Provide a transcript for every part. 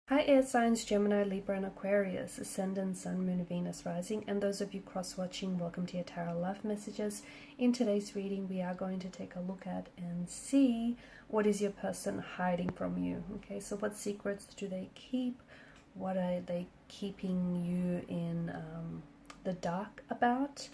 Hi air signs Gemini, Libra and Aquarius, Ascendant, Sun, Moon, Venus, Rising, and those of you cross-watching, welcome to your Tarot Life Messages. In today's reading, we are going to take a look at and see what is your person hiding from you. Okay, so what secrets do they keep? What are they keeping you in the dark about?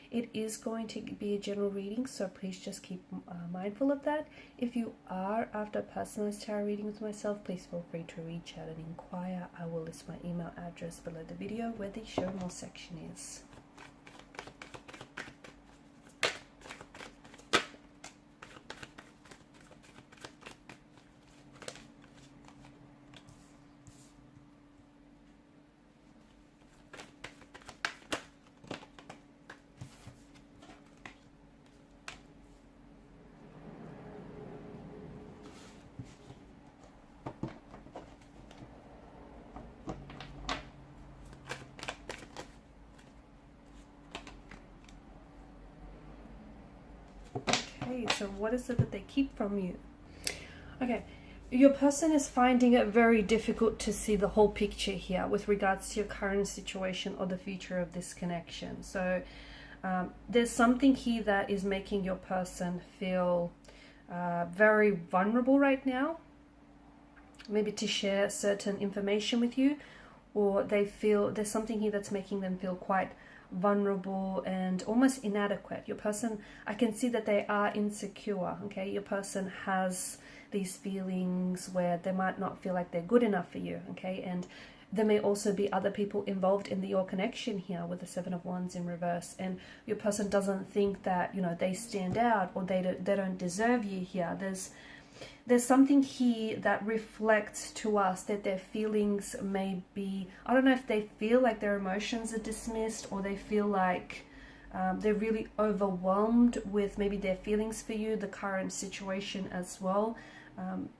It is going to be a general reading, so please just keep mindful of that. If you are after a personalized tarot reading with myself, please feel free to reach out and inquire. I will list my email address below the video where the show more section is. Okay, so what is it that they keep from you? Okay, your person is finding it very difficult to see the whole picture here with regards to your current situation or the future of this connection. So there's something here that is making your person feel very vulnerable right now, maybe to share certain information with you, or they feel there's something here that's making them feel quite vulnerable and almost inadequate. Your person, I can see that they are insecure. Okay, your person has these feelings where they might not feel like they're good enough for you. Okay, and there may also be other people involved in your connection here with the Seven of Wands in reverse, and your person doesn't think that, you know, they stand out or they don't deserve you here. There's something here that reflects to us that their feelings may be, I don't know if they feel like their emotions are dismissed, or they feel like they're really overwhelmed with maybe their feelings for you, the current situation as well.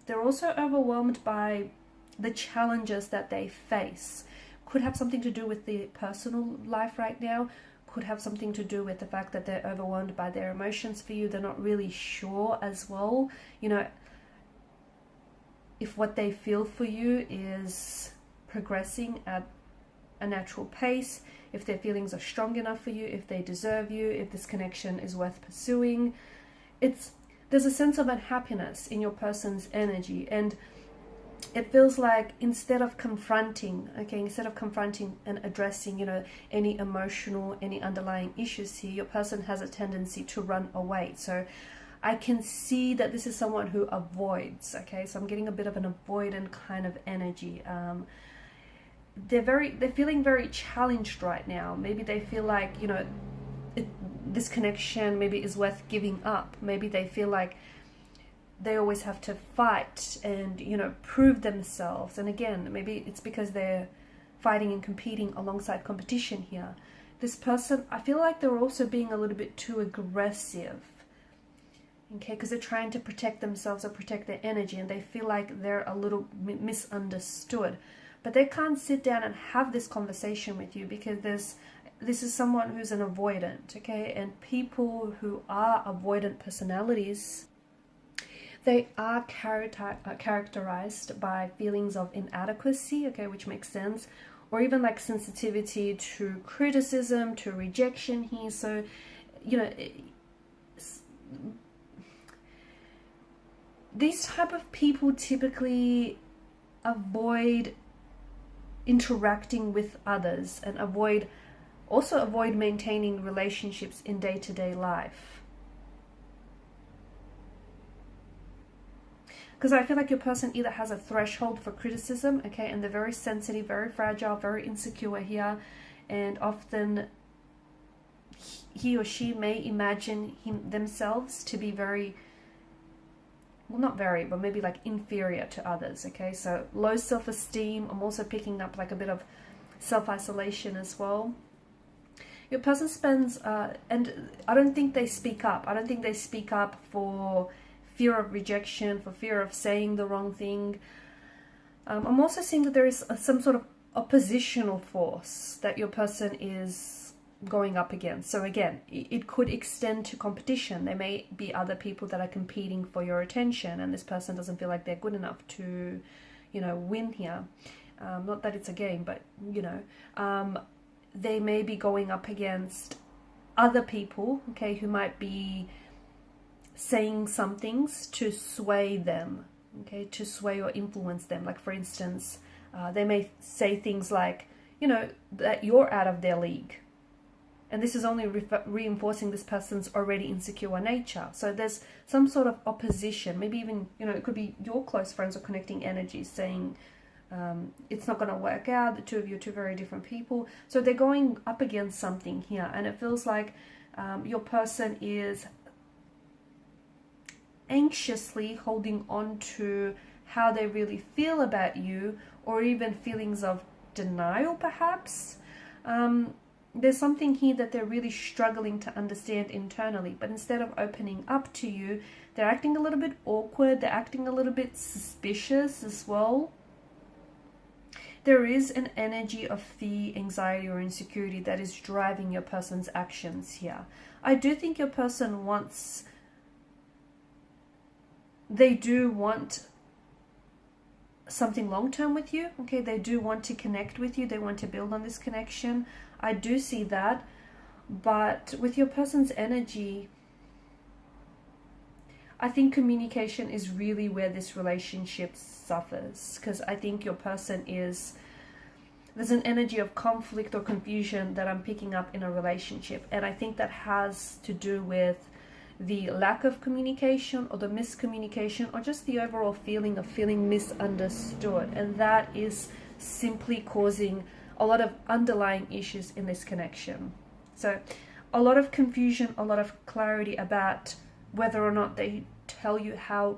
They're also overwhelmed by the challenges that they face. Could have something to do with the personal life right now, could have something to do with the fact that they're overwhelmed by their emotions for you. They're not really sure as well, you know, if what they feel for you is progressing at a natural pace, if their feelings are strong enough for you, if they deserve you, if this connection is worth pursuing. There's a sense of unhappiness in your person's energy, and it feels like instead of confronting and addressing, you know, any emotional, any underlying issues here, your person has a tendency to run away. So I can see that this is someone who avoids. Okay, so I'm getting a bit of an avoidant kind of energy. They're feeling very challenged right now. Maybe they feel like, you know, this connection maybe is worth giving up. Maybe they feel like they always have to fight and, you know, prove themselves. And again, maybe it's because they're fighting and competing alongside competition here. This person, I feel like they're also being a little bit too aggressive. Okay, because they're trying to protect themselves or protect their energy, and they feel like they're a little misunderstood. But they can't sit down and have this conversation with you because this is someone who's an avoidant. Okay, and people who are avoidant personalities, they are characterized by feelings of inadequacy, okay, which makes sense, or even like sensitivity to criticism, to rejection here. So, you know, these type of people typically avoid interacting with others and also avoid maintaining relationships in day-to-day life. Because I feel like your person either has a threshold for criticism, okay, and they're very sensitive, very fragile, very insecure here, and often he or she may imagine themselves to be very, well, not very, but maybe like inferior to others. Okay, so low self-esteem. I'm also picking up like a bit of self-isolation as well. Your person spends, and I don't think they speak up. I don't think they speak up for fear of rejection, for fear of saying the wrong thing. I'm also seeing that there is some sort of oppositional force that your person is going up against. So again, it could extend to competition. There may be other people that are competing for your attention, and this person doesn't feel like they're good enough to, you know, win here. Not that it's a game, but you know, they may be going up against other people, okay, who might be saying some things to sway them, okay, to sway or influence them. Like for instance, they may say things like, you know, that you're out of their league. And this is only reinforcing this person's already insecure nature. So there's some sort of opposition, maybe even, you know, it could be your close friends or connecting energies saying, it's not going to work out, the two of you are two very different people. So they're going up against something here, and it feels like your person is anxiously holding on to how they really feel about you, or even feelings of denial perhaps. There's something here that they're really struggling to understand internally, but instead of opening up to you, they're acting a little bit awkward, they're acting a little bit suspicious as well. There is an energy of fear, anxiety, or insecurity that is driving your person's actions here. I do think your person wants, they do want something long-term with you, okay? They do want to connect with you, they want to build on this connection. I do see that, but with your person's energy, I think communication is really where this relationship suffers, because I think your person is, there's an energy of conflict or confusion that I'm picking up in a relationship, and I think that has to do with the lack of communication or the miscommunication, or just the overall feeling of feeling misunderstood, and that is simply causing a lot of underlying issues in this connection. So a lot of confusion, a lot of clarity about whether or not they tell you how,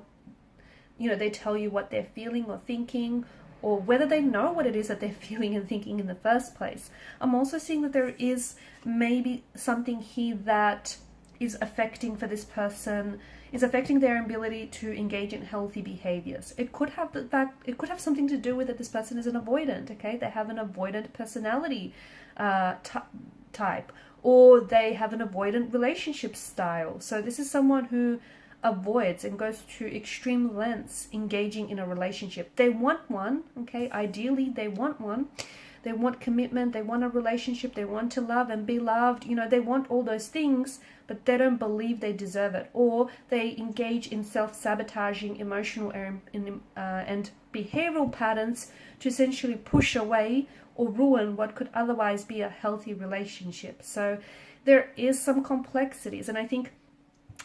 you know, they tell you what they're feeling or thinking, or whether they know what it is that they're feeling and thinking in the first place. I'm also seeing that there is maybe something here that is affecting for this person, is affecting their ability to engage in healthy behaviors. It could have the fact, it could have something to do with that this person is an avoidant, okay? They have an avoidant personality type, or they have an avoidant relationship style. So this is someone who avoids and goes to extreme lengths engaging in a relationship. They want one, okay? Ideally, they want one. They want commitment, they want a relationship, they want to love and be loved, you know, they want all those things, but they don't believe they deserve it, or they engage in self-sabotaging emotional and behavioral patterns to essentially push away or ruin what could otherwise be a healthy relationship. So there is some complexities, and I think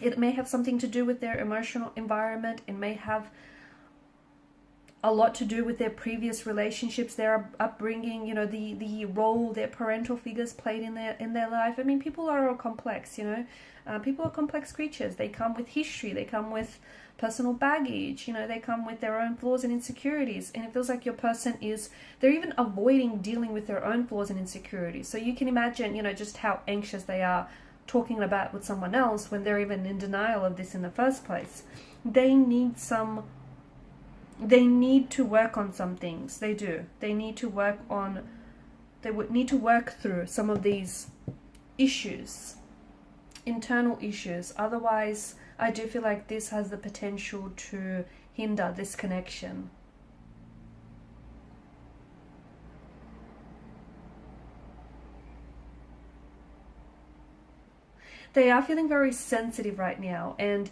it may have something to do with their emotional environment. It may have a lot to do with their previous relationships, their upbringing, you know, the role their parental figures played in their life. I mean, people are all complex, you know. People are complex creatures. They come with history. They come with personal baggage. You know, they come with their own flaws and insecurities. And it feels like your person is, they're even avoiding dealing with their own flaws and insecurities. So you can imagine, you know, just how anxious they are talking about with someone else when they're even in denial of this in the first place. They need to work on some things. They do. They need to work on, they would need to work through some of these issues, internal issues. Otherwise, I do feel like this has the potential to hinder this connection. They are feeling very sensitive right now, and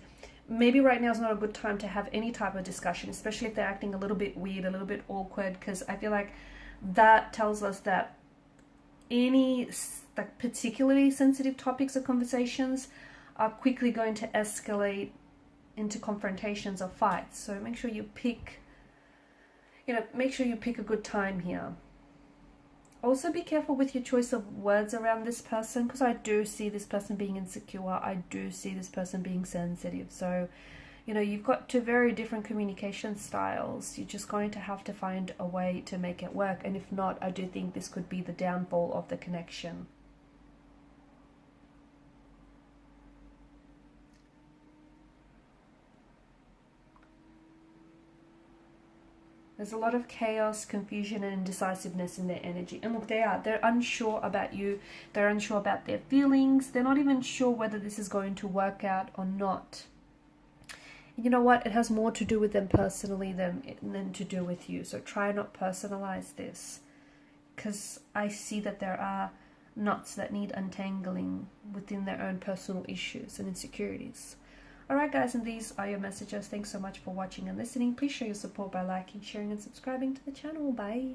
maybe right now is not a good time to have any type of discussion, especially if they're acting a little bit weird, a little bit awkward, because I feel like that tells us that any like particularly sensitive topics or conversations are quickly going to escalate into confrontations or fights. So make sure you pick, make sure you pick a good time here. Also be careful with your choice of words around this person, because I do see this person being insecure. I do see this person being sensitive. So, you've got two very different communication styles. You're just going to have to find a way to make it work. And if not, I do think this could be the downfall of the connection. There's a lot of chaos, confusion, and indecisiveness in their energy. And look, they're unsure about you. They're unsure about their feelings. They're not even sure whether this is going to work out or not. You know what? It has more to do with them personally than to do with you. So try not personalize this, because I see that there are knots that need untangling within their own personal issues and insecurities. Alright guys, and these are your messages. Thanks so much for watching and listening. Please show your support by liking, sharing and subscribing to the channel. Bye.